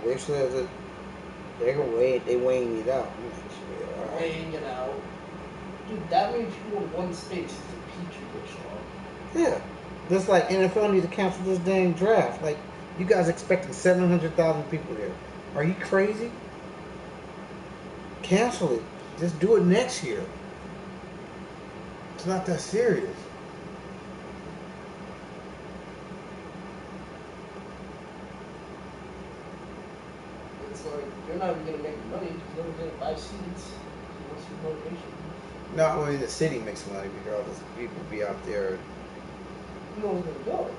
They said that they weighing it out. I'm like, all right. Weighing it out. Dude, that many people in one space is a petri dish, dog. Yeah. Just like NFL needs to cancel this dang draft. Like, you guys expecting 700,000 people there. Are you crazy? Cancel it. Just do it next year. It's not that serious. It's like, you're not even going to make money because no one's going to buy seats. What's your motivation? Not only the city makes money because people be out there. No one's going to go.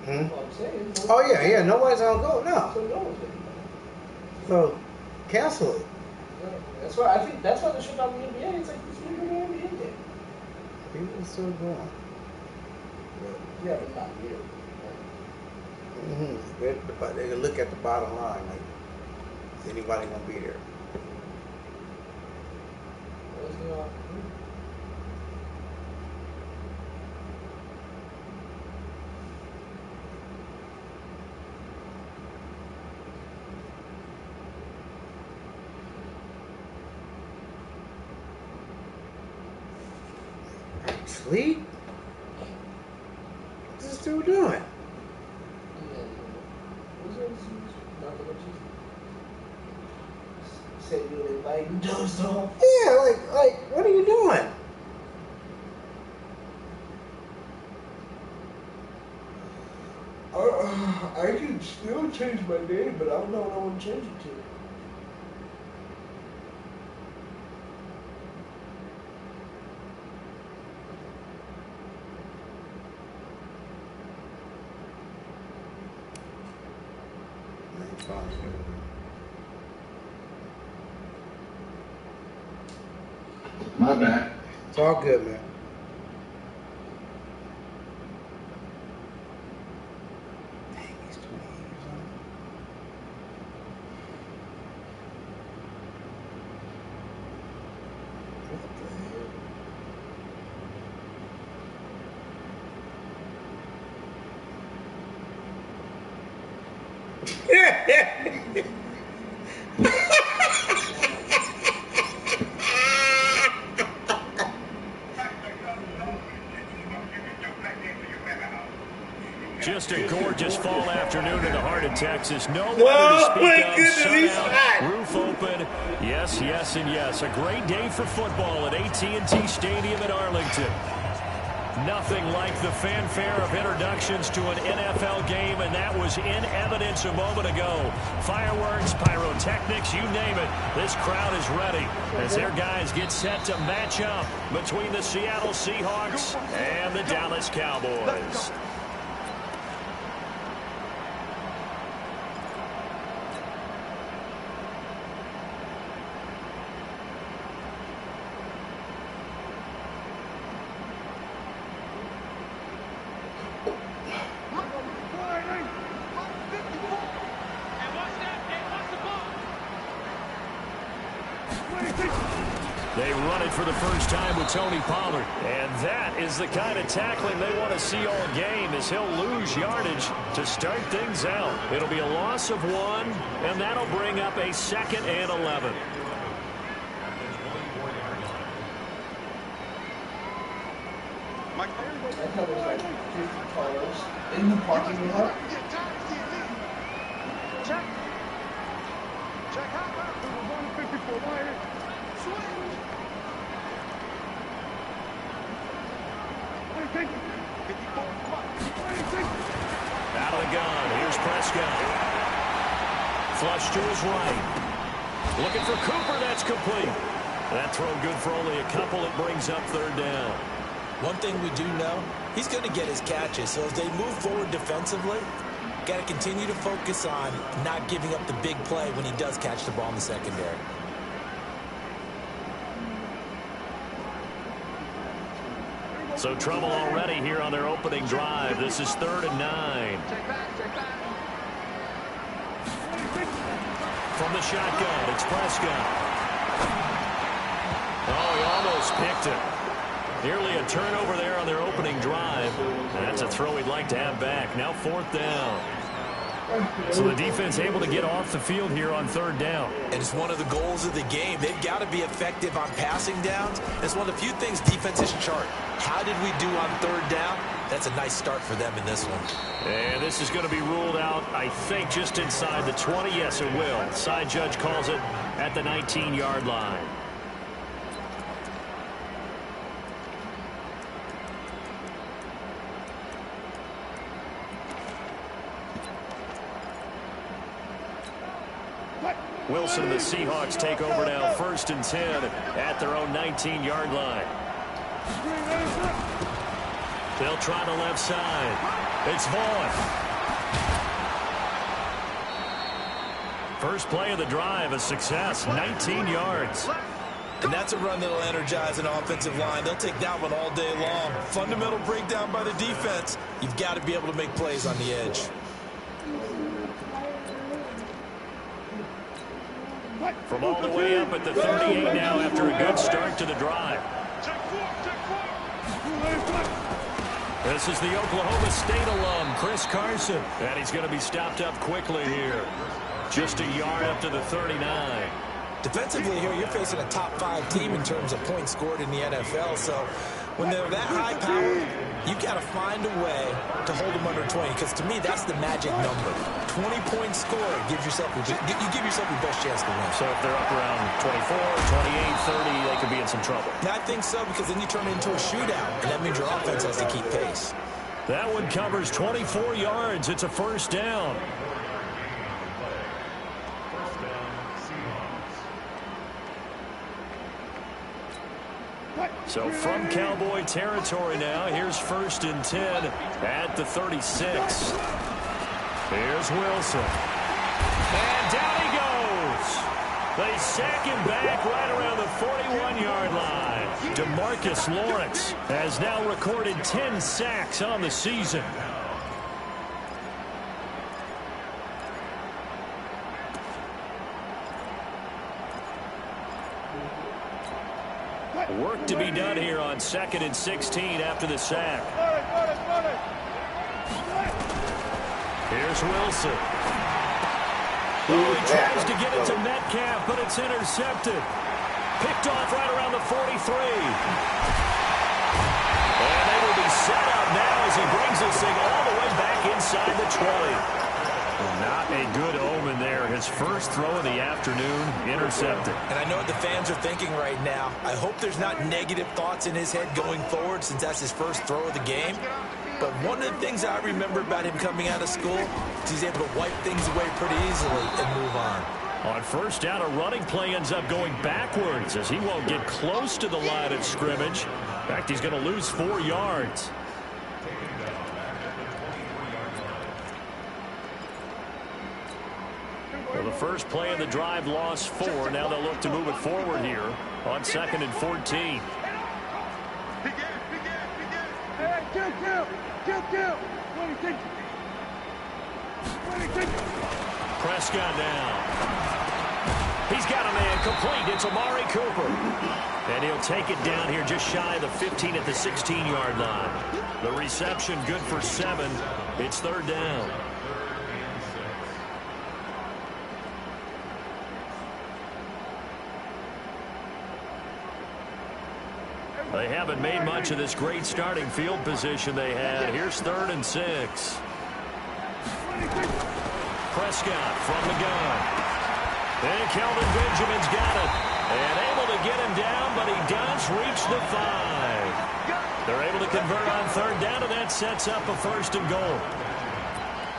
That's what I'm saying. Oh, yeah. Nobody's going to go. No. So no one's going to go. So, cancel it. Yeah. That's why I think that's why they shut down the NBA. It's like, it's bigger than the NBA game. People are still going. Yeah, but not really. But they look at the bottom line. Like, is anybody going to be there? Sleep? What's this dude doing? Said you were inviting dozed off. Yeah, like, what are you doing? I can still change my name, but I don't know what I want to change it to. My bad. It's all good, man. Dang, he's 20 years old. What the hell? Just a gorgeous fall afternoon in the heart of Texas. No weather to speak of. Sun out, roof open. Yes, yes, and yes. A great day for football at AT&T Stadium in Arlington. Nothing like the fanfare of introductions to an NFL game, and that was in evidence a moment ago. Fireworks, pyrotechnics, you name it. This crowd is ready as their guys get set to match up between the Seattle Seahawks and the Dallas Cowboys. They run it for the first time with Tony Pollard. And that is the kind of tackling they want to see all game, as he'll lose yardage to start things out. It'll be a loss of 1, and that'll bring up a 2nd and 11. I thought there was like 50 cars in the parking lot. Check. Check out. 154 wire. Swing. Out of the gun. Here's Prescott. Flush to his right. Looking for Cooper. That's complete. That throw good for only a couple. It brings up 3rd down. One thing we do know, he's going to get his catches. So as they move forward defensively, got to continue to focus on not giving up the big play when he does catch the ball in the secondary. So trouble already here on their opening drive. This is 3rd and 9. From the shotgun, it's Prescott. Oh, he almost picked it. Nearly a turnover there on their opening drive. That's a throw he'd like to have back. Now 4th down. So the defense able to get off the field here on third down. And it's one of the goals of the game. They've got to be effective on passing downs. It's one of the few things defenses chart. How did we do on third down? That's a nice start for them in this one. And this is going to be ruled out, I think, just inside the 20. Yes, it will. Side judge calls it at the 19-yard line. Wilson and the Seahawks take over now, 1st and 10 at their own 19-yard line. They'll try the left side. It's Vaughn. First play of the drive, a success, 19 yards. And that's a run that'll energize an offensive line. They'll take that one all day long. Fundamental breakdown by the defense. You've got to be able to make plays on the edge. From all the way up at the 38 now after a good start to the drive. This is the Oklahoma State alum, Chris Carson. And he's going to be stopped up quickly here. Just a yard up to the 39. Defensively here, you're facing a top-5 team in terms of points scored in the NFL. So when they're that high-powered, you've got to find a way to hold them under 20. Because to me, that's the magic number. 20 points scored gives yourself you give yourself your best chance to win. So if they're up around 24, 28, 30, they could be in some trouble. Now, I think so, because then you turn it into a shootout, and that means your offense has to keep pace. That one covers 24 yards. It's a first down. So from Cowboy territory now, here's 1st and 10 at the 36. Here's Wilson. And down he goes. They sack him back right around the 41-yard line. DeMarcus Lawrence has now recorded 10 sacks on the season. Work to be done here on 2nd and 16 after the sack. Here's Wilson. Oh, he tries to get it to Metcalf, but it's intercepted. Picked off right around the 43. And they will be set up now as he brings this thing all the way back inside the 20. Not a good omen there. His first throw of the afternoon, intercepted. And I know what the fans are thinking right now. I hope there's not negative thoughts in his head going forward, since that's his first throw of the game. But one of the things I remember about him coming out of school is he's able to wipe things away pretty easily and move on. On first down, a running play ends up going backwards as he won't get close to the line of scrimmage. In fact, he's going to lose 4 yards. Well, the first play of the drive lost 4. Now they'll look to move it forward here on 2nd and 14. Prescott down. He's got a man complete. It's Amari Cooper. And he'll take it down here just shy of the 15 at the 16-yard line. The reception good for 7. It's 3rd down. They haven't made much of this great starting field position they had. Here's 3rd and 6. Prescott from the gun. And Kelvin Benjamin's got it. And able to get him down, but he does reach the 5. They're able to convert on 3rd down, and that sets up a 1st and goal.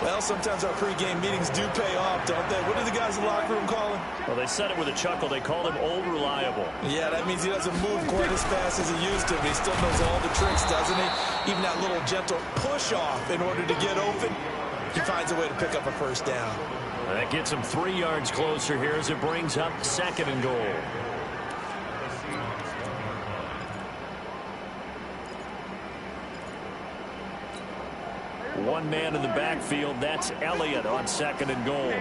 Well, sometimes our pregame meetings do pay off, don't they? What do the guys in the locker room call him? Well, they said it with a chuckle. They called him Old Reliable. Yeah, that means he doesn't move quite as fast as he used to, but he still knows all the tricks, doesn't he? Even that little gentle push-off in order to get open, he finds a way to pick up a 1st down. That gets him 3 yards closer here as it brings up 2nd and goal. One man in the backfield. That's Elliott on 2nd and goal.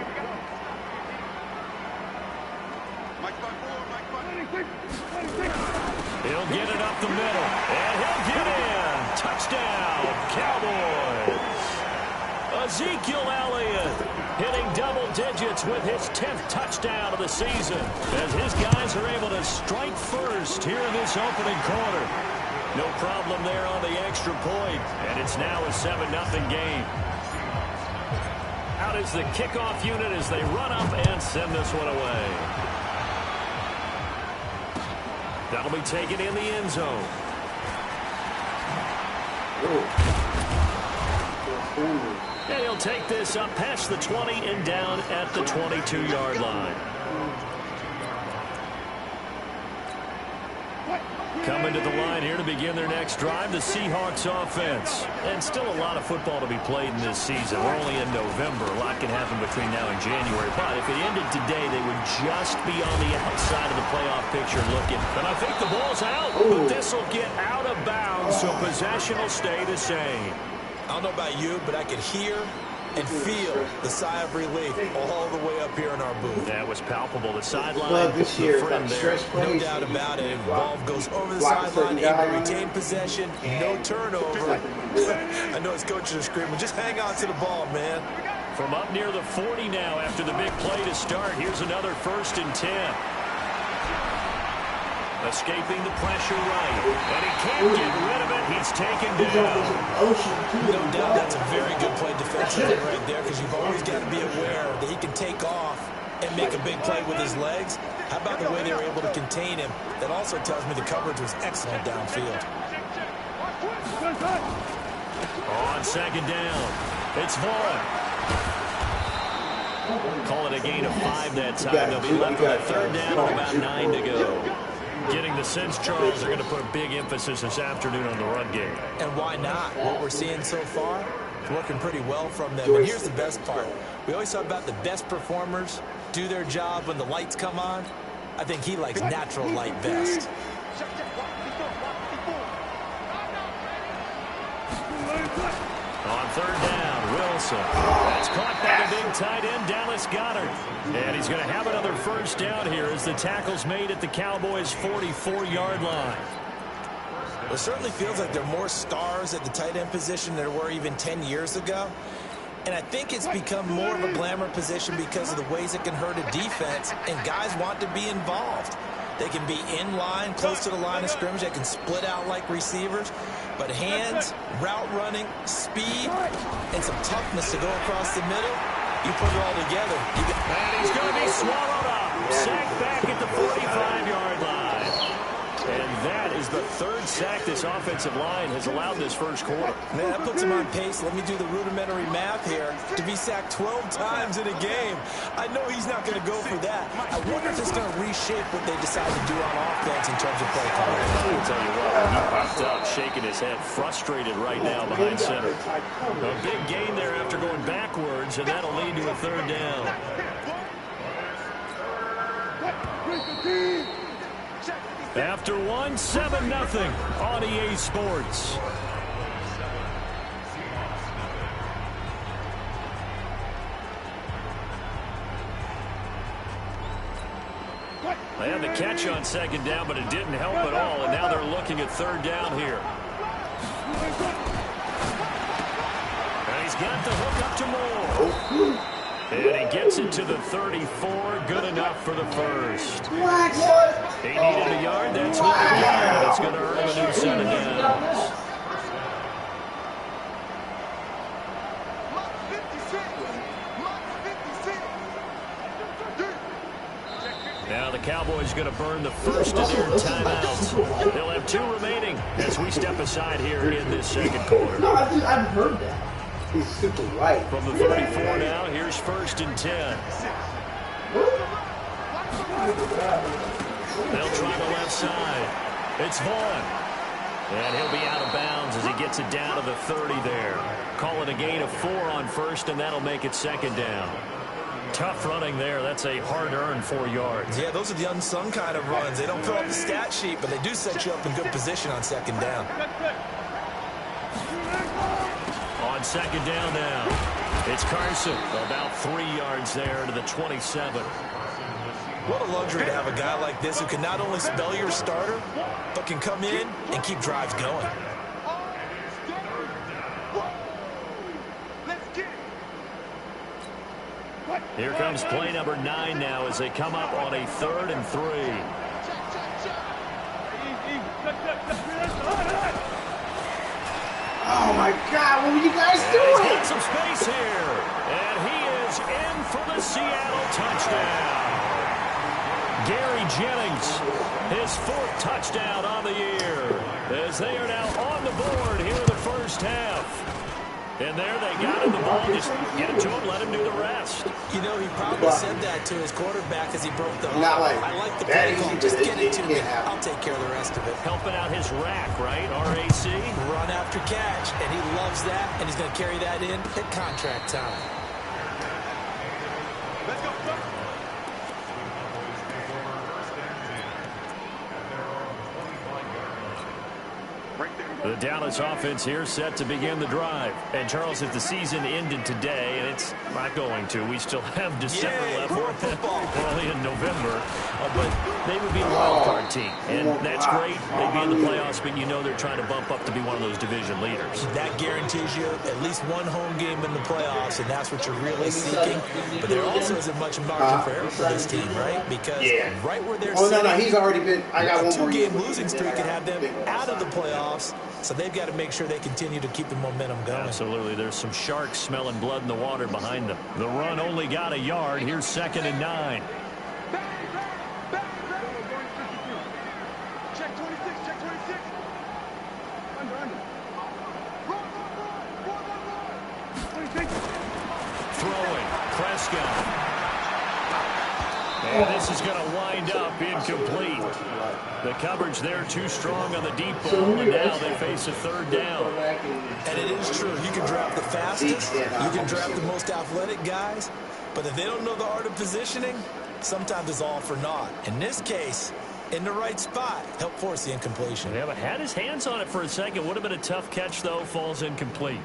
He'll get it up the middle, and he'll get in. Touchdown, Cowboys. Ezekiel Elliott digits with his 10th touchdown of the season, as his guys are able to strike first here in this opening quarter. No problem there on the extra point, and it's now a 7-0 game. Out is the kickoff unit as they run up and send this one away. That'll be taken in the end zone. And he'll take this up past the 20 and down at the 22-yard line. Coming to the line here to begin their next drive, the Seahawks offense. And still a lot of football to be played in this season. We're only in November. A lot can happen between now and January. But if it ended today, they would just be on the outside of the playoff picture looking. And I think the ball's out, but this will get out of bounds, so possession will stay the same. I don't know about you, but I could hear and feel the sigh of relief all the way up here in our booth. That was palpable. The sideline, the friend there. No doubt about it. Ball goes over the sideline, able to retain possession, no turnover. I know his coaches are screaming, just hang on to the ball, man. From up near the 40 now after the big play to start, here's another 1st and 10. Escaping the pressure right, and he can't get rid of it. He's taken down. No doubt that's a very good play defensively right there, because you've always got to be aware that he can take off and make a big play with his legs. How about the way they were able to contain him? That also tells me the coverage was excellent downfield. On 2nd down, it's Vaughn. Call it a gain of 5 that time. They'll be left with a 3rd down and about 9 to go. Getting the sense, Charles, they're going to put a big emphasis this afternoon on the run game. And why not? What we're seeing so far, it's working pretty well from them. And here's the best part. We always talk about the best performers do their job when the lights come on. I think he likes natural light best. On 3rd down, Wilson. That's caught by the big tight end, Dallas Goedert. And he's going to have another 1st down here as the tackle's made at the Cowboys' 44-yard line. It certainly feels like there are more stars at the tight end position than there were even 10 years ago. And I think it's become more of a glamour position because of the ways it can hurt a defense, and guys want to be involved. They can be in line, close to the line of scrimmage. They can split out like receivers. But hands, route running, speed, and some toughness to go across the middle, you put it all together. And he's going to be swallowed up. Sacked back at the 45-yard line. And that is the 3rd sack this offensive line has allowed this 1st quarter. Man, that puts him on pace. Let me do the rudimentary math here. To be sacked 12 times in a game, I know he's not going to go for that. I wonder if it's going to reshape what they decide to do on offense in terms of play calling. I'll tell you what, when he popped up, shaking his head, frustrated right now behind center. A big gain there after going backwards, and that'll lead to a 3rd down. After 7-0 on EA Sports. They had the catch on 2nd down, but it didn't help at all, and now they're looking at 3rd down here. And he's got the hook up to Moore. And he gets it to the 34. Good enough for the 1st. He needed a yard. That's what he got. It's going to earn him a new set of downs. Now the Cowboys going to burn the 1st of their timeouts. They'll have 2 remaining as we step aside here in this 2nd quarter. No, I've heard that. He's super light. From the 34 now, here's 1st and 10. They'll try the left side. It's Vaughn. And he'll be out of bounds as he gets it down to the 30 there. Call it a gain of 4 on 1st, and that'll make it 2nd down. Tough running there. That's a hard-earned 4 yards. Yeah, those are the unsung kind of runs. They don't fill up the stat sheet, but they do set you up in good position on 2nd down. On 2nd down now, it's Carson. About 3 yards there to the 27. What a luxury to have a guy like this who can not only spell your starter, but can come in and keep drives going. Here comes play number 9 now as they come up on a 3rd and 3. Oh my God, what were you guys He's doing? got some space here. And he is in for the Seattle touchdown. Gary Jennings, his 4th touchdown on the year, as they are now on the board here in the first half. And there they got him the ball. Just get it to him, let him do the rest. You know, he probably said that to his quarterback as he broke the huddle. Not like I like the that play call. easy, Just but get it to me. happen. I'll take care of the rest of it. Helping out his rack, right? RAC. Run after catch, and he loves that, and he's going to carry that in at contract time. Let's go. The Dallas offense here set to begin the drive. And, Charles, if the season ended today, and it's not going to, we still have December left. We're only in November. But they would be a wild card team. And that's great. They'd be in the playoffs, but you know they're trying to bump up to be one of those division leaders. That guarantees you at least one home game in the playoffs, and that's what you're really seeking. But there also isn't much margin for error for this team, right? Because right where they're sitting, no, he's already been. I got one more. A 2-game losing streak could have them out of the playoffs. So they've got to make sure they continue to keep the momentum going. Absolutely. There's some sharks smelling blood in the water behind them. The run only got a yard. Here's 2nd and 9. Check 26, check 26. Under. Run. 26. Throwing. Prescott. And this is going to wind up incomplete. The coverage there too strong on the deep ball, and now they face a 3rd down. And it is true. You can draft the fastest. You can draft the most athletic guys. But if they don't know the art of positioning, sometimes it's all for naught. In this case, in the right spot, help force the incompletion. Yeah, but had his hands on it for a second. Would have been a tough catch, though. Falls incomplete.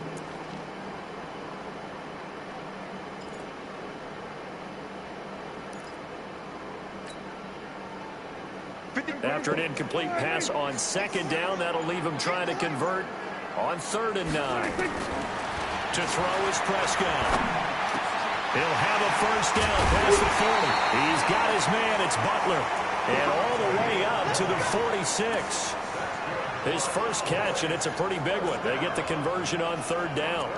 After an incomplete pass on 2nd down, that'll leave him trying to convert on 3rd and 9. To throw is Prescott. He'll have a 1st down past the 40. He's got his man. It's Butler. And all the way up to the 46. His first catch, and it's a pretty big one. They get the conversion on 3rd down.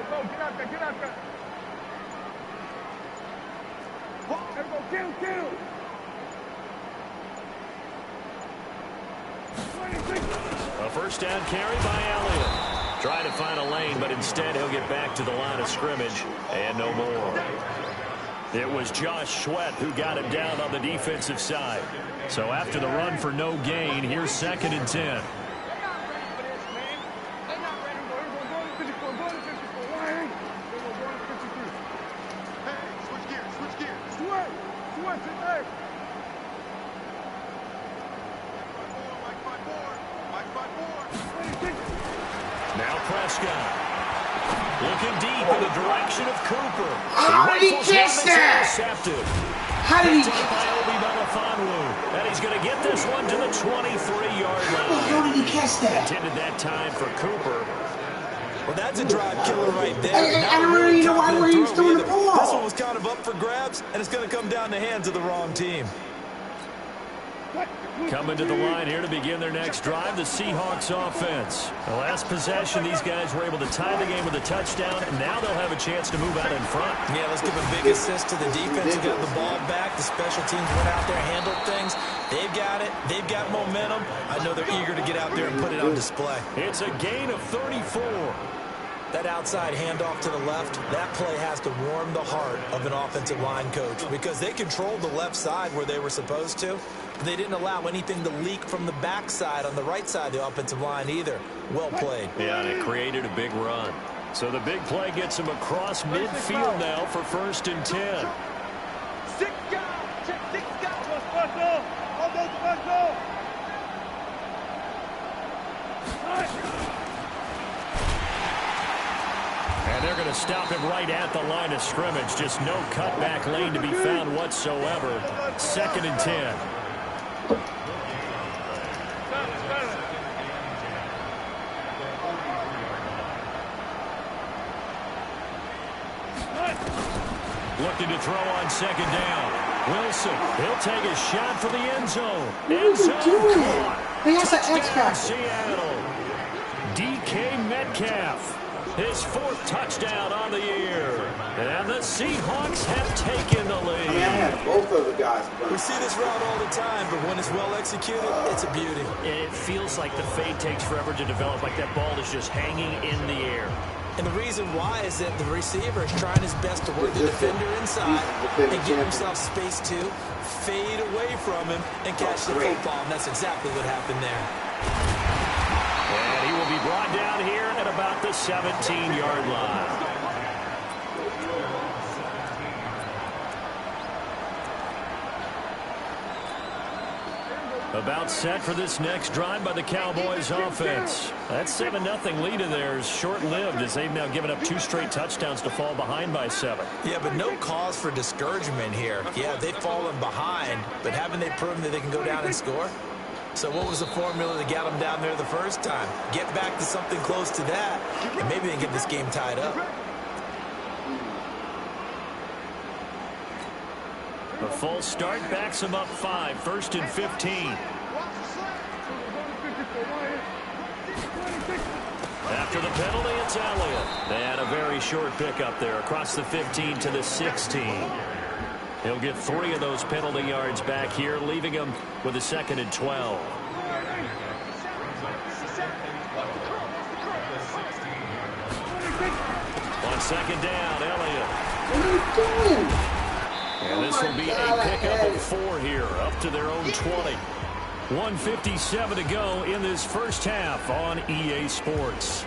Go, get out there. There go, kill. 26. A 1st down carry by Elliott. Trying to find a lane, but instead he'll get back to the line of scrimmage and no more. It was Josh Sweat who got him down on the defensive side. So after the run for no gain, here's 2nd and 10. Now Prescott. Looking deep in the direction of Cooper. How did he catch that? How did he? And he's going to get this one to the 23-yard line. How did he catch that? Intended that time for Cooper. Well, that's a drive killer right there. I don't really know why he was throwing the ball. This one was kind of up for grabs, and it's going to come down the hands of the wrong team. Coming to the line here to begin their next drive, the Seahawks offense. The last possession, these guys were able to tie the game with a touchdown, and now they'll have a chance to move out in front. Yeah, let's give a big assist to the defense who got the ball back. The special teams went out there, handled things. They've got it. They've got momentum. I know they're eager to get out there and put it on display. It's a gain of 34. That outside handoff to the left, that play has to warm the heart of an offensive line coach because they controlled the left side where they were supposed to. They didn't allow anything to leak from the backside on the right side of the offensive line either. Well played. Yeah, and it created a big run. So the big play gets him across midfield now for 1st and 10. 6 guys. Check 6 guys. Almost And they're going to stop him right at the line of scrimmage. Just no cutback lane to be found whatsoever. 2nd and 10. Looking to throw on 2nd down. Wilson, he'll take a shot for the end zone. End zone caught. Hey, that's an X factor. Seattle. DK Metcalf. His 4th touchdown on the year. And the Seahawks have taken the lead. I mean, I had both of the guys. We see this route all the time, but when it's well executed, it's a beauty. It feels like the fade takes forever to develop, like that ball is just hanging in the air. And the reason why is that the receiver is trying his best to work the defender inside and give himself space to fade away from him and catch the football. And that's exactly what happened there. And he will be brought down here at about the 17-yard line. About set for this next drive by the Cowboys offense. That 7-0 lead of theirs short-lived as they've now given up 2 straight touchdowns to fall behind by 7. Yeah, but no cause for discouragement here. Yeah, they've fallen behind, but haven't they proven that they can go down and score? So what was the formula that got them down there the first time? Get back to something close to that, and maybe they can get this game tied up. A false start backs him up 5, 1st and 15. After the penalty, it's Elliott. They had a very short pickup there across the 15 to the 16. He'll get 3 of those penalty yards back here, leaving him with a 2nd and 12. On 2nd down, Elliott. What are you doing? And this will be a pickup of 4 here, up to their own 20. 1:57 to go in this first half on EA Sports.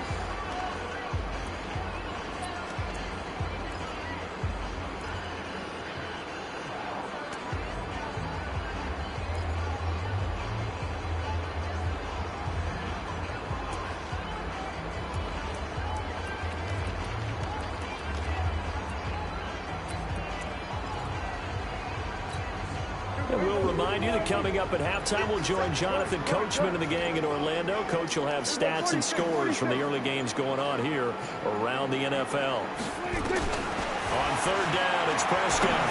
Coming up at halftime, we'll join Jonathan Coachman and the gang in Orlando. Coach will have stats and scores from the early games going on here around the NFL. On 3rd down, it's Prescott.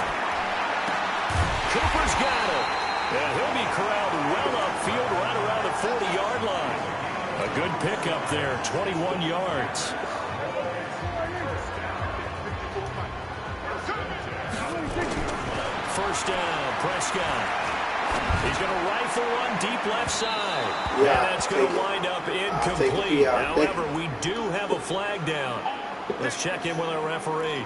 Cooper's got it. And he'll be corralled well upfield right around the 40-yard line. A good pickup there, 21 yards. First down, Prescott. He's going to rifle one deep left side. Yeah, and that's going to wind up incomplete. However, we do have a flag down. Let's check in with our referee.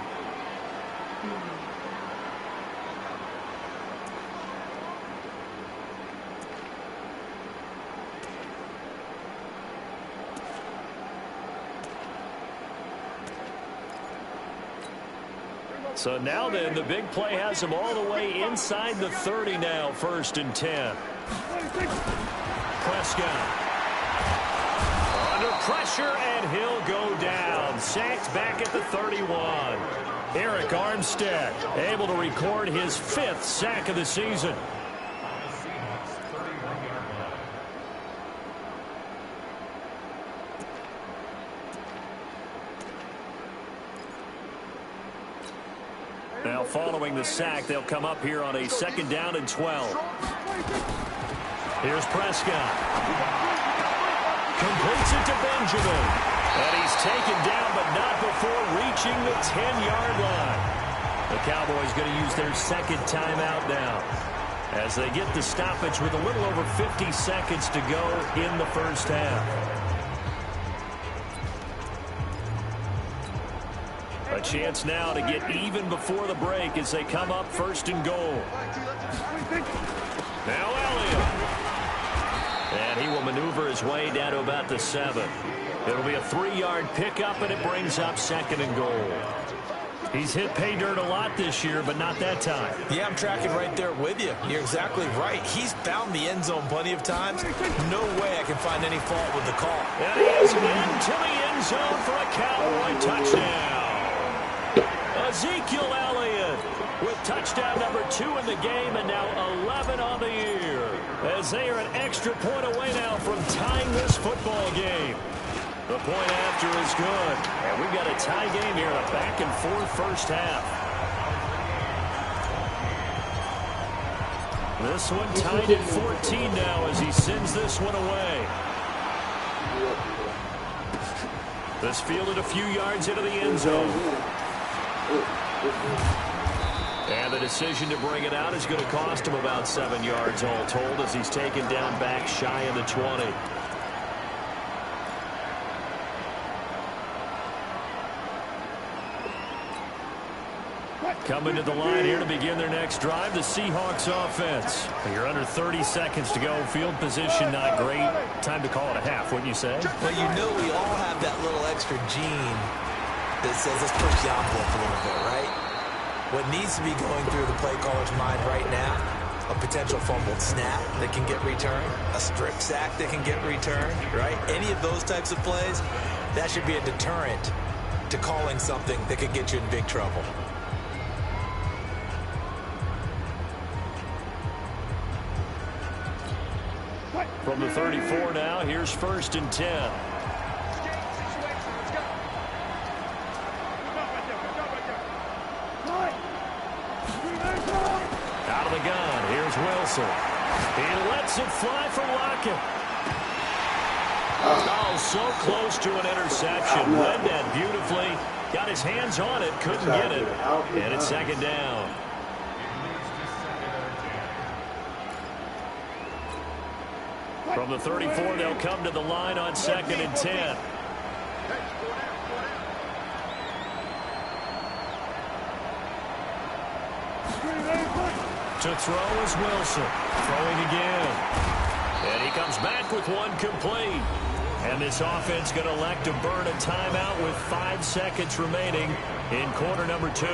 So now then, the big play has him all the way inside the 30 now, 1st and 10. Prescott. Under pressure, and he'll go down. Sacked back at the 31. Eric Armstead able to record his 5th sack of the season. Now following the sack, they'll come up here on a 2nd down and 12. Here's Prescott. Completes it to Benjamin. And he's taken down, but not before reaching the 10-yard line. The Cowboys going to use their 2nd timeout now as they get the stoppage with a little over 50 seconds to go in the first half. A chance now to get even before the break as they come up 1st and goal. Now Elliott. And he will maneuver his way down to about the 7. It'll be a 3-yard pickup, and it brings up 2nd and goal. He's hit pay dirt a lot this year, but not that time. Yeah, I'm tracking right there with you. You're exactly right. He's found the end zone plenty of times. No way I can find any fault with the call. And he is into the end zone for a Cowboy touchdown. Ezekiel Elliott with touchdown number 2 in the game and now 11 on the year. As they are an extra point away now from tying this football game. The point after is good. And we've got a tie game here, a back-and-forth first half. This one tied at 14 now as he sends this one away. This fielded a few yards into the end zone. And the decision to bring it out is going to cost him about 7 yards all told as he's taken down back shy of the 20. Coming to the line here to begin their next drive, the Seahawks offense. You're under 30 seconds to go. Field position not great. Time to call it a half, wouldn't you say? Well, you know we all have that little extra gene that says let's push the envelope a little bit, right? What needs to be going through the play caller's mind right now, a potential fumbled snap that can get returned, a strip sack that can get returned, right? Any of those types of plays, that should be a deterrent to calling something that could get you in big trouble. From the 34 now, here's 1st and 10. Out of the gun, here's Wilson. He lets it fly for Lockett. Oh, so close to an interception. Led that beautifully. Got his hands on it, couldn't get it. And it's 2nd down. From the 34, they'll come to the line on 2nd and 10. To throw is Wilson. Throwing again. And he comes back with one complete. And this offense going to elect to burn a timeout with 5 seconds remaining in quarter number 2.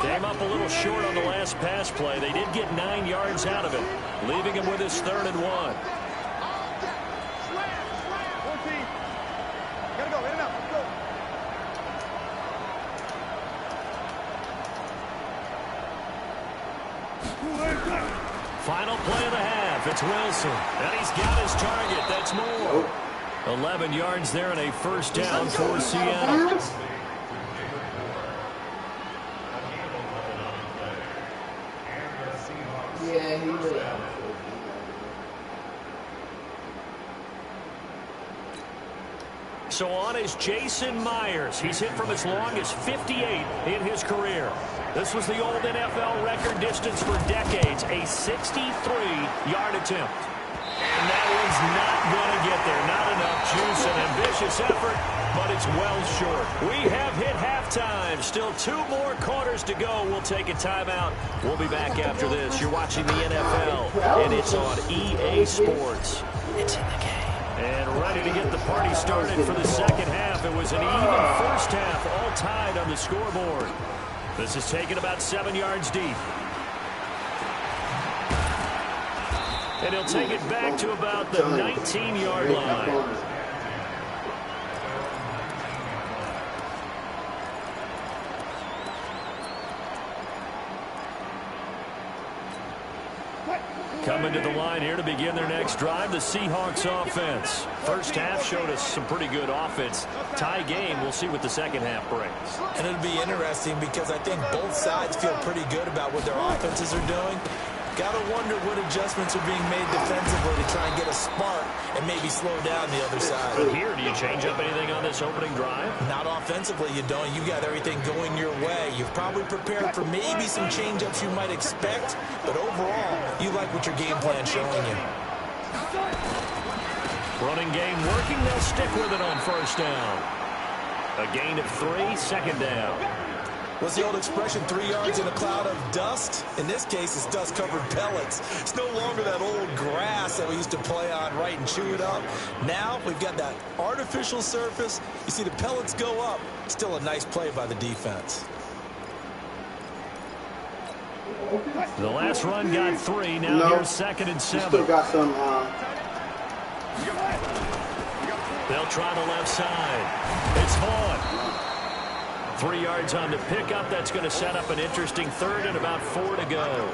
Came up a little short on the last pass play. They did get 9 yards out of it, leaving him with his 3rd and 1. Gotta go, in and out, let's go. Final play of the half. It's Wilson. And he's got his target. That's more. 11 yards there and a 1st down for Seattle. Yeah, he really had So on is Jason Myers. He's hit from as long as 58 in his career. This was the old NFL record distance for decades, a 63-yard attempt. And that one's not going to get there. Not enough juice, an ambitious effort, but it's well short. We have hit halftime. Still 2 more quarters to go. We'll take a timeout. We'll be back after this. You're watching the NFL, and it's on EA Sports. It's in the game. And ready to get the party started for the 2nd half. It was an even first half, all tied on the scoreboard. This is taken about 7 yards deep. And he'll take it back to about the 19-yard line. Coming to the line here to begin their next drive, the Seahawks offense. First half showed us some pretty good offense. Tie game, we'll see what the 2nd half brings. And it'll be interesting because I think both sides feel pretty good about what their offenses are doing. Got to wonder what adjustments are being made defensively to try and get a spark and maybe slow down the other side. But here, do you change up anything on this opening drive? Not offensively, you don't. You got everything going your way. You've probably prepared for maybe some change-ups you might expect, but overall, you like what your game plan's showing you. Running game working. They'll stick with it on 1st down. A gain of 3, 2nd down. What's the old expression, 3 yards in a cloud of dust? In this case, it's dust-covered pellets. It's no longer that old grass that we used to play on, right, and chew it up. Now we've got that artificial surface. You see the pellets go up. Still a nice play by the defense. The last run got 3. Now here's 2nd and 7. You still got some They'll try the left side. It's Vaughn. 3 yards on the pickup. That's going to set up an interesting third and about 4 to go.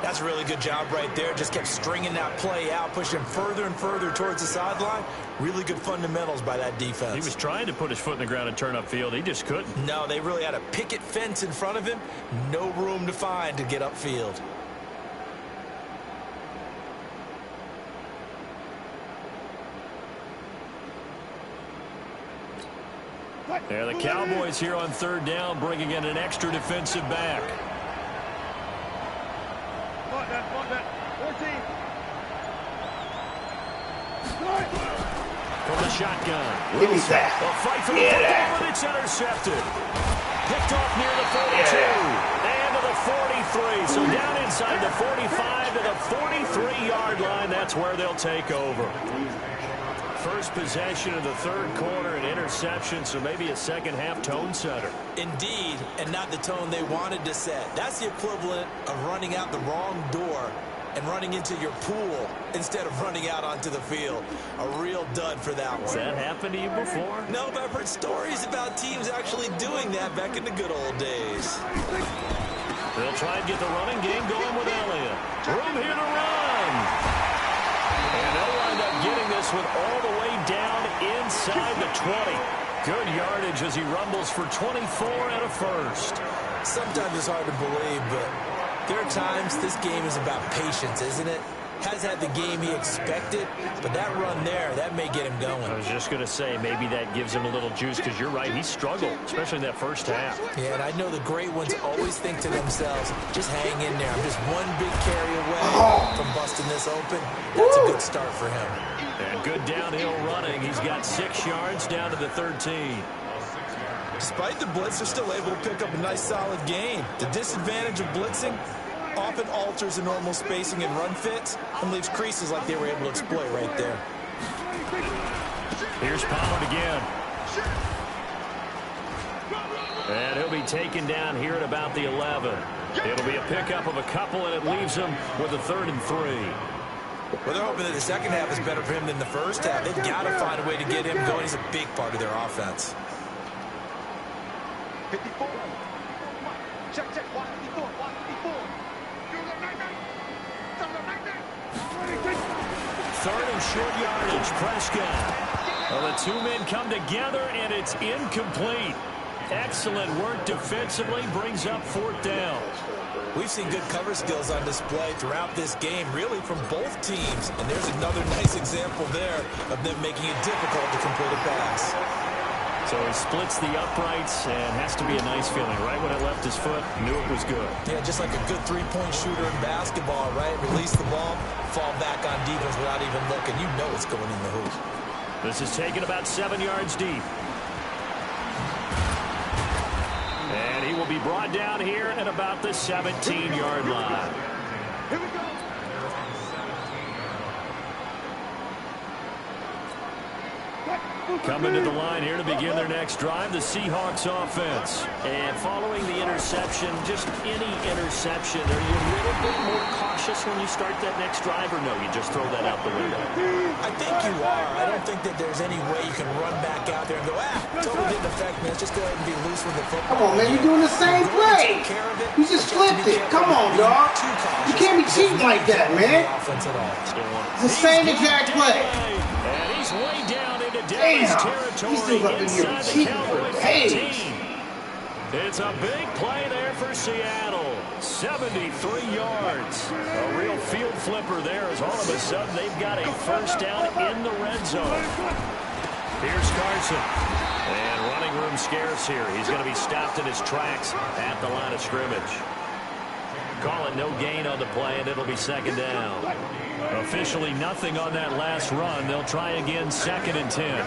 That's a really good job right there. Just kept stringing that play out, pushing him further and further towards the sideline. Really good fundamentals by that defense. He was trying to put his foot in the ground and turn upfield. He just couldn't. No, they really had a picket fence in front of him. No room to find to get upfield. There the Cowboys here on 3rd down, bringing in an extra defensive back. Block that. 14. From the shotgun. Give me that. A fight for the football, but it's intercepted. Picked off near the 42. And to the 43. So down inside the 45 to the 43-yard line. That's where they'll take over. First possession of the 3rd quarter, an interception, so maybe a second-half tone setter. Indeed, and not the tone they wanted to set. That's the equivalent of running out the wrong door and running into your pool instead of running out onto the field. A real dud for that one. Has that happened to you before? No, but I've heard stories about teams actually doing that back in the good old days. They'll try and get the running game going with Elliott. Room here to run. And they'll wind up getting this one all the way down inside the 20. Good yardage as he rumbles for 24 and a first. Sometimes it's hard to believe, but there are times this game is about patience, isn't it? Has had the game he expected, but that run there, that may get him going. I was just going to say, maybe that gives him a little juice, because you're right, he struggled, especially in that first half. Yeah, and I know the great ones always think to themselves, just hang in there. I'm just one big carry away from busting this open. That's a good start for him. And good downhill running. He's got 6 yards down to the 13. Despite the blitz, they're still able to pick up a nice, solid gain. The disadvantage of blitzing often alters the normal spacing and run fits and leaves creases like they were able to exploit right there. Here's Pollard again. And he'll be taken down here at about the 11. It'll be a pickup of a couple, and it leaves him with a 3rd and 3. Well, they're hoping that the second half is better for him than the first half. They've got to find a way to get him going. He's a big part of their offense. 54. Check. Watch 54. Third and short yardage, Prescott. Well, the 2 men come together, and it's incomplete. Excellent work defensively, brings up 4th down. We've seen good cover skills on display throughout this game, really from both teams. And there's another nice example there of them making it difficult to complete a pass. So he splits the uprights, and has to be a nice feeling. Right when it left his foot, knew it was good. Yeah, just like a good three-point shooter in basketball, right? Release the ball, fall back on defense without even looking. You know it's going in the hoop. This is taken about 7 yards deep. And he will be brought down here at about the 17-yard line. Here we go. Coming to the line here to begin their next drive, the Seahawks offense. And following the interception, just any interception, are you a little bit more cautious when you start that next drive, or no, you just throw that out the window? I think you are. I don't think that there's any way you can run back out there and go, totally didn't affect me. Let's just go ahead and be loose with the football. Come on, man, you're doing the same play. You just flipped it. Come on, dog. You can't be cheating like that, man. It's the same exact play. And he's way down into Damn, territory he's still up in here inside the cheating Cowboy for 15. days. It's a big play there for Seattle. 73 yards. A real field flipper there, as all of a sudden they've got a first down in the red zone. Here's Carson. And running room scarce here. He's going to be stopped in his tracks at the line of scrimmage. Call it no gain on the play, and it'll be 2nd down. Officially nothing on that last run. They'll try again, 2nd and 10.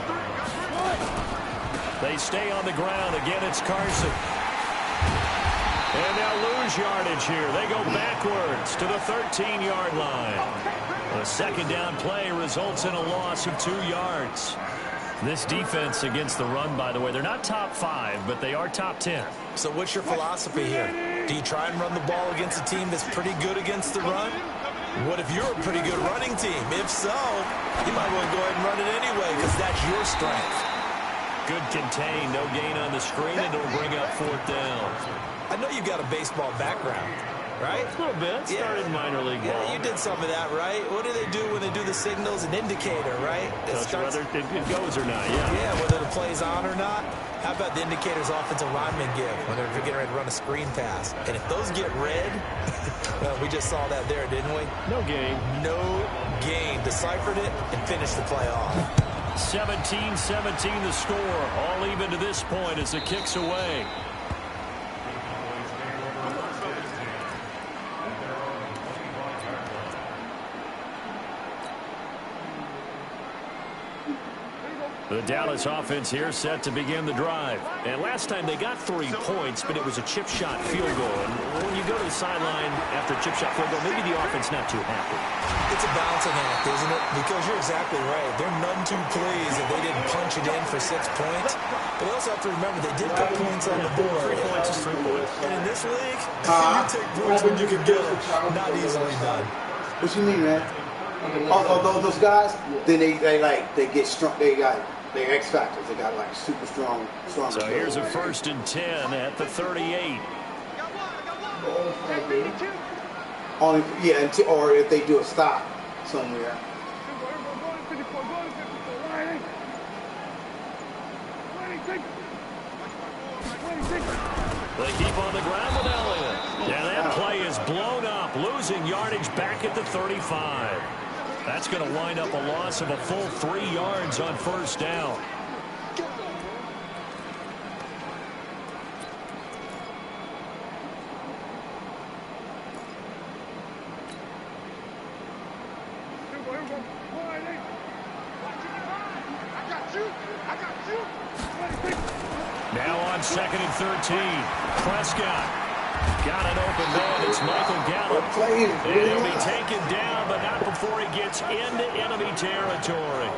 They stay on the ground. Again, it's Carson. And they'll lose yardage here. They go backwards to the 13-yard line. A 2nd down play results in a loss of 2 yards. This defense against the run, by the way, they're not top 5, but they are top 10. So what's your philosophy here? Do you try and run the ball against a team that's pretty good against the run? What if you're a pretty good running team? If so, you might want to go ahead and run it anyway because that's your strength. Good contain, no gain on the screen, and it'll bring up 4th down. I know you've got a baseball background, right? A little bit. Started minor league ball. Yeah, you did some of that, right? What do they do when they do the signals? An indicator, right? Whether it goes or not, yeah. Yeah, whether the play's on or not. How about the indicators offensive linemen give when they're getting ready to run a screen pass? And if those get red, well, we just saw that there, didn't we? No gain. No gain. Deciphered it and finished the play off. 17-17 the score. All even to this point as the kick's away. The Dallas offense here set to begin the drive. And last time they got 3 points, but it was a chip shot field goal. And when you go to the sideline after a chip shot field goal, maybe the offense not too happy. It's a balancing act, isn't it? Because you're exactly right. They're none too pleased that they didn't punch it in for 6 points. But they also have to remember they did put points on the board. 3 points is 3 points. And in this league, you take points when you can get them. Not easily done. What you mean, man? Also, those guys, then they get strong. They're X factors. They got like super strong. So here's a 1st and 10 at the 38. Only, yeah, or if they do a stop somewhere. They keep on the ground with Elliott. Yeah, that play is blown up, losing yardage back at the 35. That's going to wind up a loss of a full 3 yards on 1st down. Now on 2nd and 13. Prescott. Got an open man. It's Michael Gallup. And he'll be taken down, but not before he gets into enemy territory.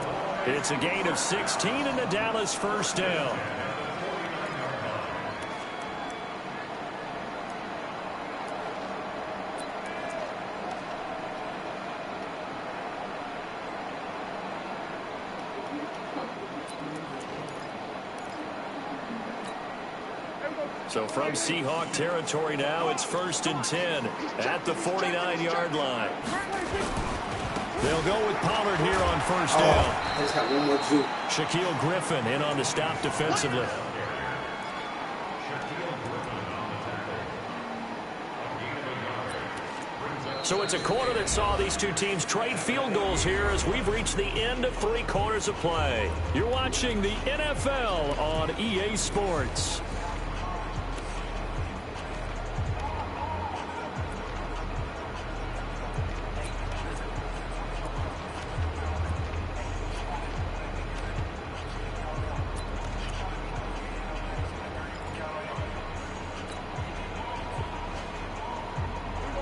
It's a gain of 16 and the Dallas 1st down. So from Seahawk territory now, it's 1st and 10 at the 49-yard line. They'll go with Pollard here on 1st down. I just got one more juke. Shaquille Griffin in on the stop defensively. So it's a quarter that saw these two teams trade field goals here as we've reached the end of 3 quarters of play. You're watching the NFL on EA Sports.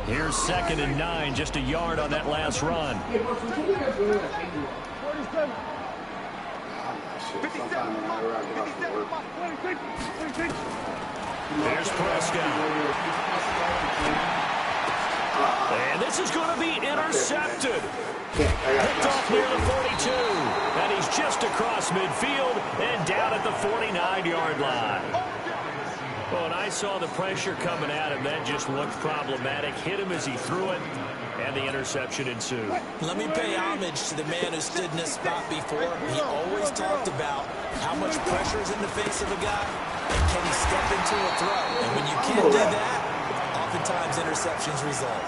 Here's 2nd and 9, just a yard on that last run. There's Prescott. And this is going to be intercepted. Picked off near the 42. And he's just across midfield and down at the 49-yard line. Well, and I saw the pressure coming at him. That just looked problematic. Hit him as he threw it, and the interception ensued. Let me pay homage to the man who stood in this spot before. He always talked about how much pressure is in the face of a guy, and can he step into a throw. And when you can't do that, oftentimes interceptions result.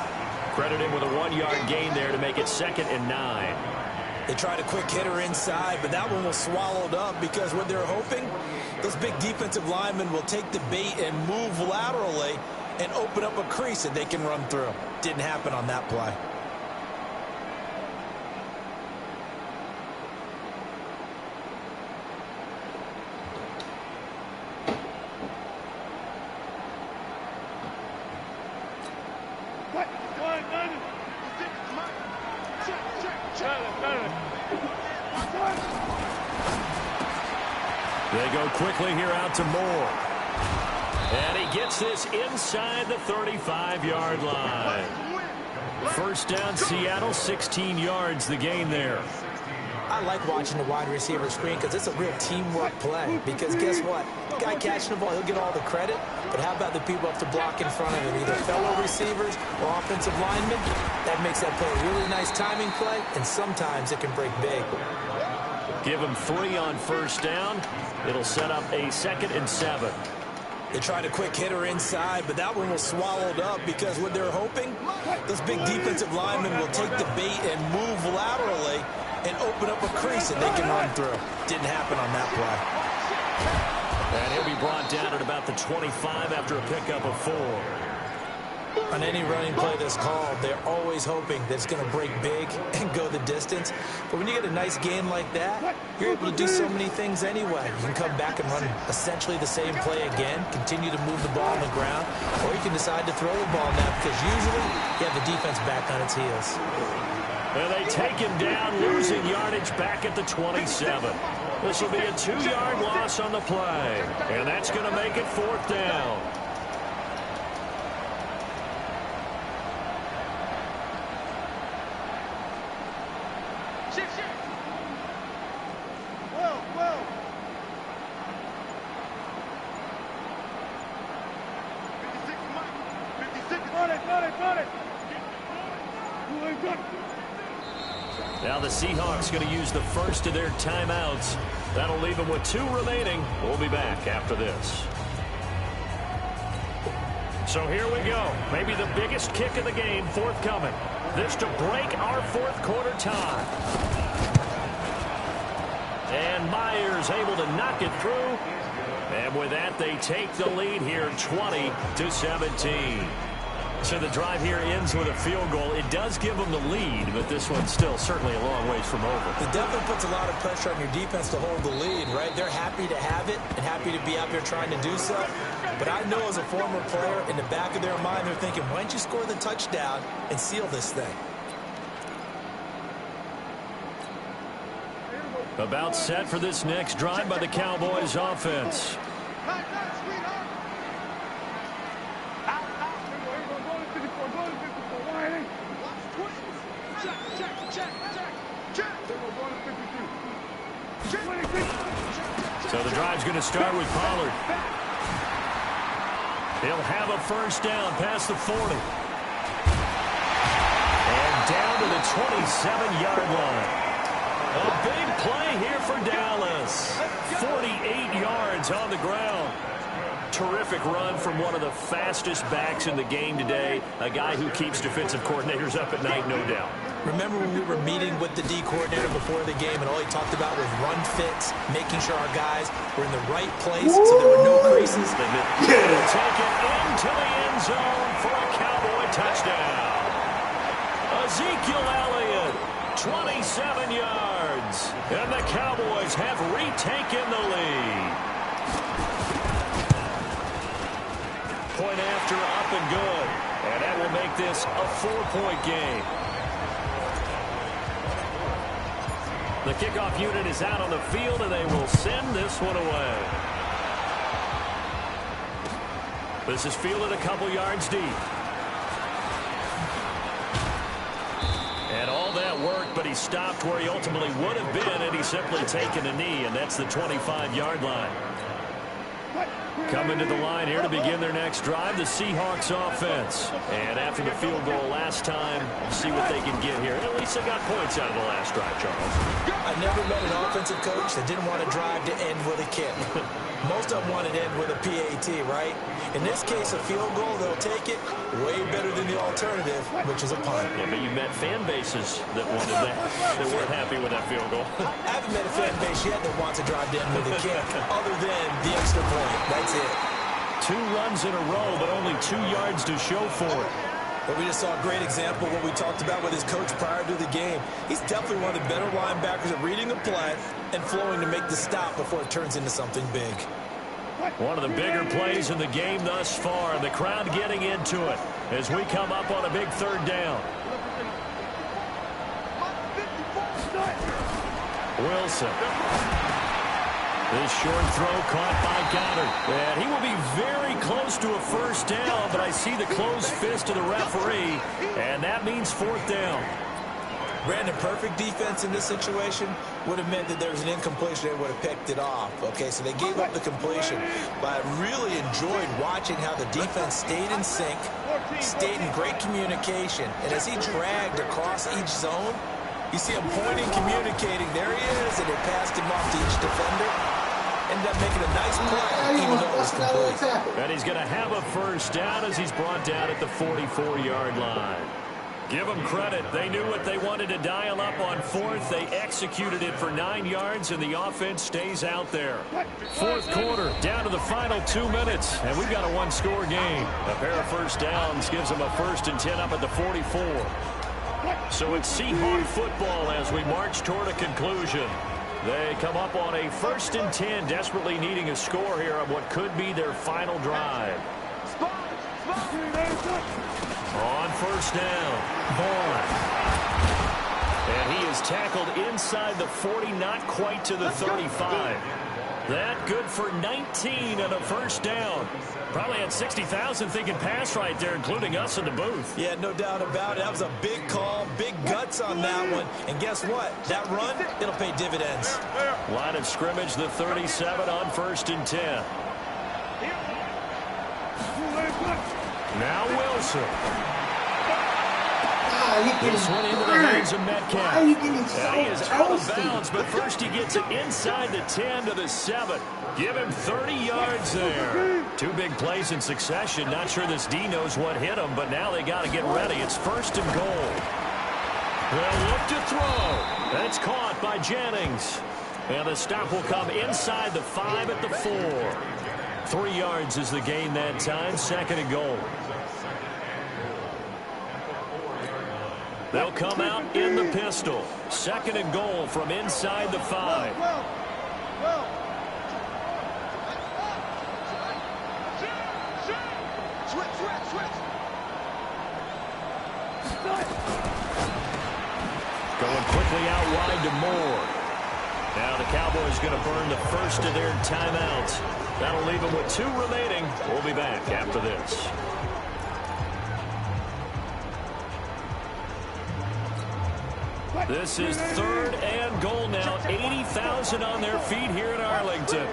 Credit him with a 1-yard gain there to make it 2nd and 9. They tried a quick hitter inside, but that one was swallowed up because what they're hoping, those big defensive linemen will take the bait and move laterally and open up a crease that they can run through. Didn't happen on that play. They go quickly here out to Moore. And he gets this inside the 35-yard line. First down, Seattle, 16 yards the gain there. I like watching the wide receiver screen because it's a real teamwork play. Because guess what? The guy catching the ball, he'll get all the credit. But how about the people up to block in front of him? Either fellow receivers or offensive linemen. That makes that play a really nice timing play, and sometimes it can break big. Give him 3 on first down. It'll set up a 2nd and 7. They tried a quick hitter inside, but that one was swallowed up because what they're hoping, those big defensive linemen will take the bait and move laterally and open up a crease that they can run through. Didn't happen on that play. And he'll be brought down at about the 25 after a pickup of 4. On any running play that's called, they're always hoping that it's going to break big and go the distance. But when you get a nice gain like that, you're able to do so many things anyway. You can come back and run essentially the same play again, continue to move the ball on the ground, or you can decide to throw the ball now because usually you have the defense back on its heels. And they take him down, losing yardage back at the 27. This will be a 2-yard loss on the play, and that's going to make it 4th down. Now the Seahawks going to use the first of their timeouts. That'll leave them with 2 remaining. We'll be back after this. So here we go. Maybe the biggest kick of the game forthcoming. This to break our 4th quarter tie. And Myers able to knock it through. And with that, they take the lead here 20-17. So the drive here ends with a field goal. It does give them the lead, but this one's still certainly a long ways from over. It definitely puts a lot of pressure on your defense to hold the lead, right? They're happy to have it and happy to be out there trying to do so. But I know as a former player, in the back of their mind, they're thinking, why don't you score the touchdown and seal this thing? About set for this next drive by the Cowboys offense. So the drive's going to start with Pollard. He'll have a first down past the 40. And down to the 27-yard line. A big play here for Dallas. 48 yards on the ground. Terrific run from one of the fastest backs in the game today. A guy who keeps defensive coordinators up at night, no doubt. Remember when we were meeting with the D coordinator before the game and all he talked about was run fits, making sure our guys were in the right place so there were no creases? Take it into the end zone for a Cowboy touchdown. Ezekiel Elliott, 27 yards. And the Cowboys have retaken the lead. Point after, up and good. And that will make this a 4-point game. The kickoff unit is out on the field, and they will send this one away. This is fielded a couple yards deep. And all that work, but he stopped where he ultimately would have been, and he's simply taken a knee, and that's the 25-yard line. Coming to the line here to begin their next drive, the Seahawks offense. And after the field goal last time, see what they can get here. At least they got points out of the last drive, Charles. I never met an offensive coach that didn't want to drive to end with a kick. Most of them wanted to end with a PAT, right? In this case, a field goal, they'll take it way better than the alternative, which is a punt. Yeah, but you met fan bases that wanted that, that weren't happy with that field goal. I haven't met a fan base yet that wants to drive to end with a kick, other than the extra point. That's it. 2 runs in a row, but only 2 yards to show for it. But we just saw a great example of what we talked about with his coach prior to the game. He's definitely one of the better linebackers at reading a play and flowing to make the stop before it turns into something big. One of the bigger plays in the game thus far, and the crowd getting into it as we come up on a big 3rd down. Wilson. This short throw caught by Goddard. And he will be very close to a first down, but I see the closed fist of the referee, and that means fourth down. Brandon, perfect defense in this situation would have meant that there was an incompletion. They would have picked it off. Okay, so they gave up the completion. But I really enjoyed watching how the defense stayed in sync, stayed in great communication. And as he dragged across each zone, you see him pointing, communicating. There he is, and they passed him off to each defender. Ended up making a nice play, even though it was complete. And he's going to have a first down as he's brought down at the 44-yard line. Give them credit. They knew what they wanted to dial up on fourth. They executed it for 9 yards, and the offense stays out there. Fourth quarter, down to the final 2 minutes, and we've got a one-score game. A pair of first downs gives them a 1st and 10 up at the 44. So it's Seahawk football as we march toward a conclusion. They come up on a 1st and 10, desperately needing a score here on what could be their final drive. On first down, Vaughn. And he is tackled inside the 40, not quite to the 35. That good for 19 and a first down. Probably had 60,000 thinking pass right there, including us in the booth. Yeah, no doubt about it. That was a big call, big guts on that one. And guess what? That run, it'll pay dividends. Line of scrimmage, the 37 on 1st and 10. Now Wilson. This one into the hands of Metcalf. Why are you getting so and he is out of toasty? bounds, but first he gets it inside the 10 to the 7. Give him 30 yards there. 2 big plays in succession. Not sure this D knows what hit him, but now they got to get ready. It's 1st and goal. They'll look to throw. That's caught by Jennings. And the stop will come inside the 5 at the 4. 3 yards is the gain that time. 2nd and goal. They'll come out in the pistol. 2nd and goal from inside the 5. Going quickly out wide to Moore. Now the Cowboys going to burn the first of their timeouts. That'll leave them with 2 remaining. We'll be back after this. This is 3rd and goal now. 80,000 on their feet here in Arlington.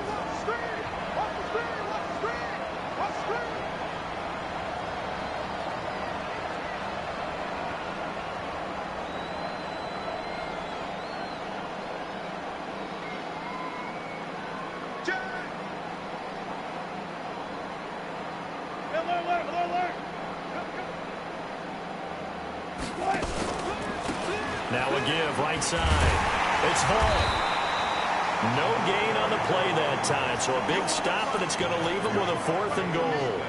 Now a give right side. It's Vaughn. No gain on the play that time, so a big stop, and it's going to leave them with a 4th and goal.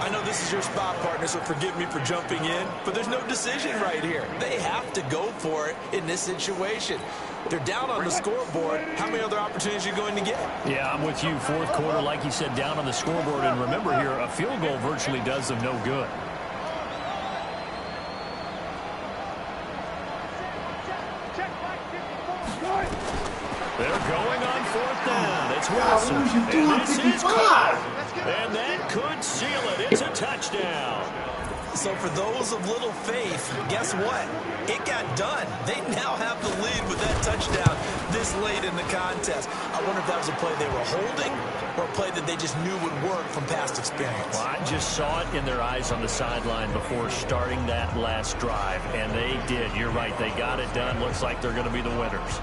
I know this is your spot, partner, so forgive me for jumping in, but there's no decision right here. They have to go for it in this situation. They're down on the scoreboard. How many other opportunities are you going to get? Yeah, I'm with you. 4th quarter, like you said, down on the scoreboard. And remember here, a field goal virtually does them no good. They're going on 4th down. It's Wilson. And this is caught. And that could seal it. It's a touchdown. So for those of little faith, guess what? It got done. They now have the lead with that touchdown this late in the contest. I wonder if that was a play they were holding or a play that they just knew would work from past experience. Well, I just saw it in their eyes on the sideline before starting that last drive, and they did. You're right. They got it done. Looks like they're going to be the winners.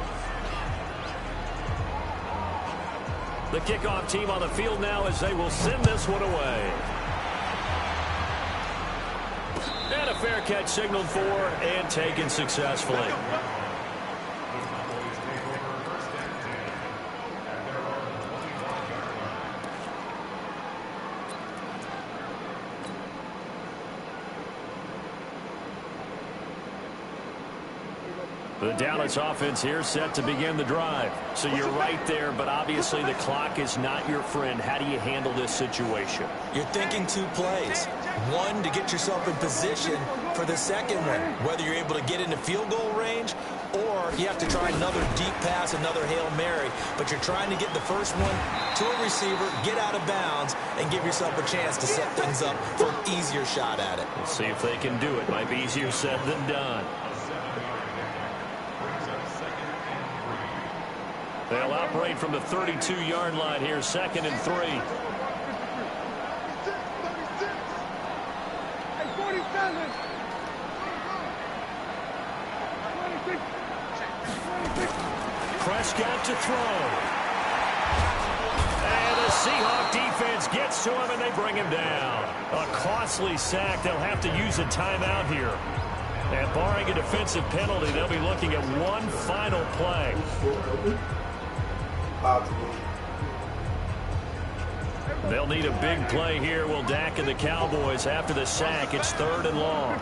The kickoff team on the field now as they will send this one away. And a fair catch signaled for and taken successfully. The Dallas offense here set to begin the drive. So you're right there, but obviously the clock is not your friend. How do you handle this situation? You're thinking 2 plays. One, to get yourself in position for the second one, whether you're able to get into field goal range or mark, you have to try another deep pass, another Hail Mary. But you're trying to get the first one to a receiver, get out of bounds, and give yourself a chance to set things up for an easier shot at it. Let's see if they can do it. Might be easier said than done. They'll operate from the 32-yard line here, 2nd and 3. Prescott to throw. And the Seahawk defense gets to him, and they bring him down. A costly sack. They'll have to use a timeout here. And barring a defensive penalty, they'll be looking at one final play. They'll need a big play here, will Dak and the Cowboys. After the sack, it's 3rd and long.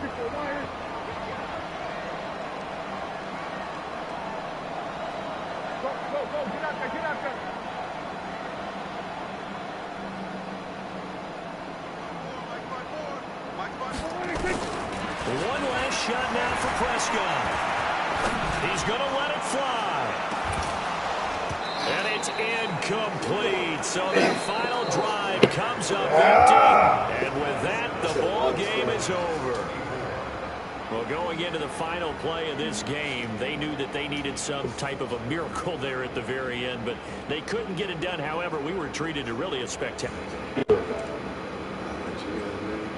One last shot now for Prescott. He's going to let it fly. And it's incomplete. So their final drive comes up empty. And with that, the ball game is over. Well, going into the final play of this game, they knew that they needed some type of a miracle there at the very end, but they couldn't get it done. However, we were treated to really a spectacular.